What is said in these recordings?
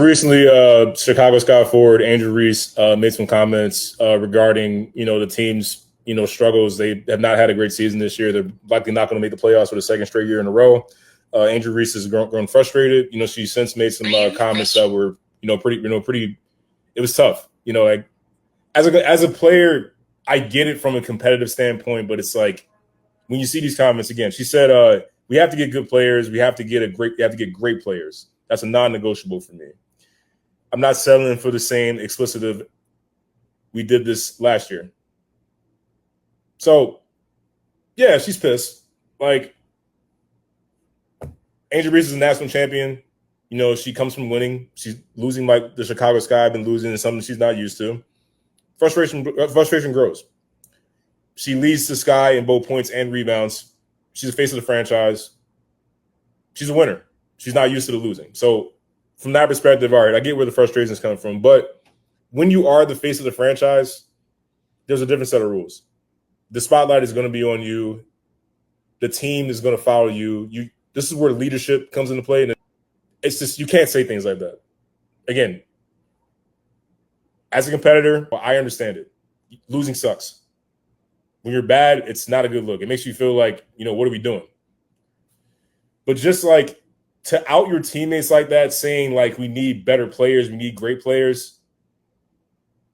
Recently, Chicago Sky forward Andrew Reese made some comments regarding the team's struggles. They have not had a great season this year. They're likely not going to make the playoffs for the second straight year in a row. Andrew Reese has grown frustrated. She since made some comments that were pretty. It was tough. Like as a player, I get it from a competitive standpoint, but it's like when you see these comments again. She said, "We have to get good players. We have to get great players. That's a non-negotiable for me." I'm not settling for the same explicitive. We did this last year. So, yeah, she's pissed. Like, Angel Reese is a national champion. She comes from winning. She's losing like the Chicago Sky have been losing, and something she's not used to. Frustration grows. She leads the Sky in both points and rebounds. She's the face of the franchise. She's a winner. She's not used to the losing. So, from that perspective, all right, I get where the frustration is coming from. But when you are the face of the franchise, there's a different set of rules. The spotlight is going to be on you. The team is going to follow you. This is where leadership comes into play. And it's just, you can't say things like that. Again, as a competitor, I understand it. Losing sucks. When you're bad, it's not a good look. It makes you feel like, what are we doing? But just like, to out your teammates like that, saying like we need better players, we need great players,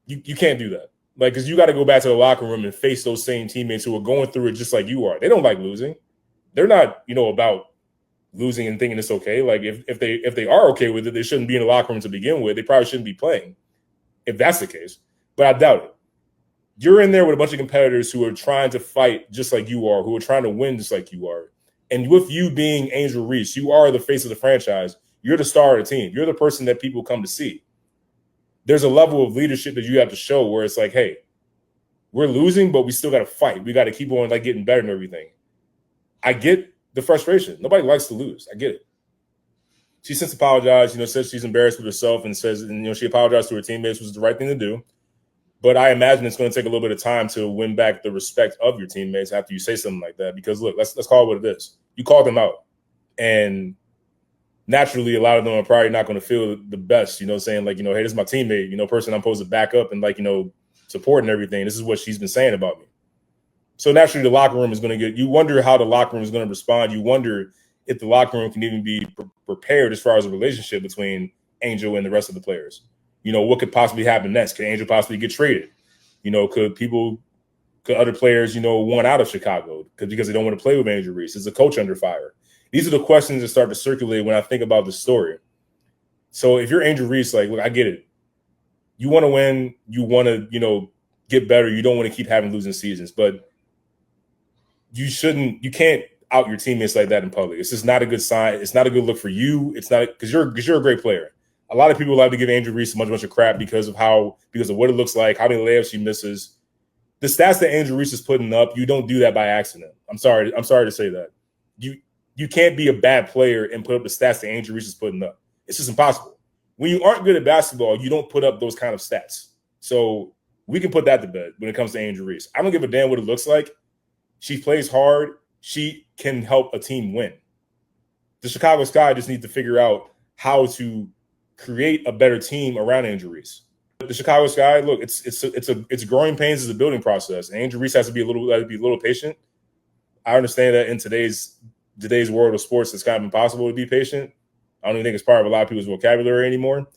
you can't do that. Like, because you got to go back to the locker room and face those same teammates who are going through it just like you are. They don't like losing. They're not, about losing and thinking it's okay. Like if they are okay with it, they shouldn't be in the locker room to begin with. They probably shouldn't be playing, if that's the case. But I doubt it. You're in there with a bunch of competitors who are trying to fight just like you are, who are trying to win just like you are. And with you being Angel Reese, you are the face of the franchise. You're the star of the team. You're the person that people come to see. There's a level of leadership that you have to show where it's like, hey, we're losing, but we still got to fight. We got to keep on getting better and everything. I get the frustration. Nobody likes to lose. I get it. She since apologized, says she's embarrassed with herself and says, she apologized to her teammates, which was the right thing to do. But I imagine it's going to take a little bit of time to win back the respect of your teammates after you say something like that. Because look, let's call it what it is. You called them out, and naturally, a lot of them are probably not going to feel the best. Saying like, hey, this is my teammate, person I'm supposed to back up and support and everything. This is what she's been saying about me. So naturally, the locker room is going to get. You wonder how the locker room is going to respond. You wonder if the locker room can even be prepared as far as a relationship between Angel and the rest of the players. What could possibly happen next? Could Angel possibly get traded? Could other players, want out of Chicago because they don't want to play with Angel Reese? Is the coach under fire? These are the questions that start to circulate when I think about the story. So if you're Angel Reese, like, look, I get it. You want to win. You want to, get better. You don't want to keep having losing seasons, but you can't out your teammates like that in public. It's just not a good sign. It's not a good look for you. It's not because you're a great player. A lot of people like to give Angel Reese a bunch of crap because of what it looks like, how many layups she misses. The stats that Angel Reese is putting up, you don't do that by accident. I'm sorry to say that. You can't be a bad player and put up the stats that Angel Reese is putting up. It's just impossible. When you aren't good at basketball, you don't put up those kind of stats. So we can put that to bed when it comes to Angel Reese. I don't give a damn what it looks like. She plays hard. She can help a team win. The Chicago Sky just need to figure out how to create a better team around Angel Reese. The Chicago Sky, look, it's growing pains as a building process. And Angel Reese has to be a little patient. I understand that in today's world of sports, it's kind of impossible to be patient. I don't even think it's part of a lot of people's vocabulary anymore.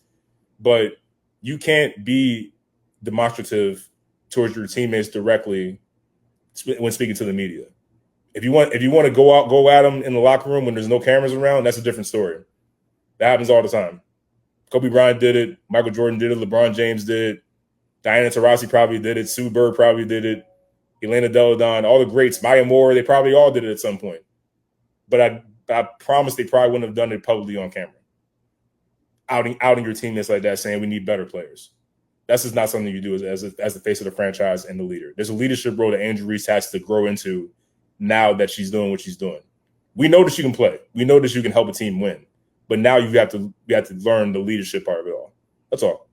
But you can't be demonstrative towards your teammates directly when speaking to the media. If you want to go at them in the locker room when there's no cameras around, that's a different story. That happens all the time. Kobe Bryant did it. Michael Jordan did it. LeBron James did it. Diana Taurasi probably did it. Sue Bird probably did it. Elena Deladon, all the greats, Maya Moore, they probably all did it at some point. But I promise they probably wouldn't have done it publicly on camera. Outing your teammates like that, saying we need better players. That's just not something you do as the face of the franchise and the leader. There's a leadership role that Angel Reese has to grow into now that she's doing what she's doing. We know that she can play. We know that she can help a team win. But now you have to learn the leadership part of it all. That's all.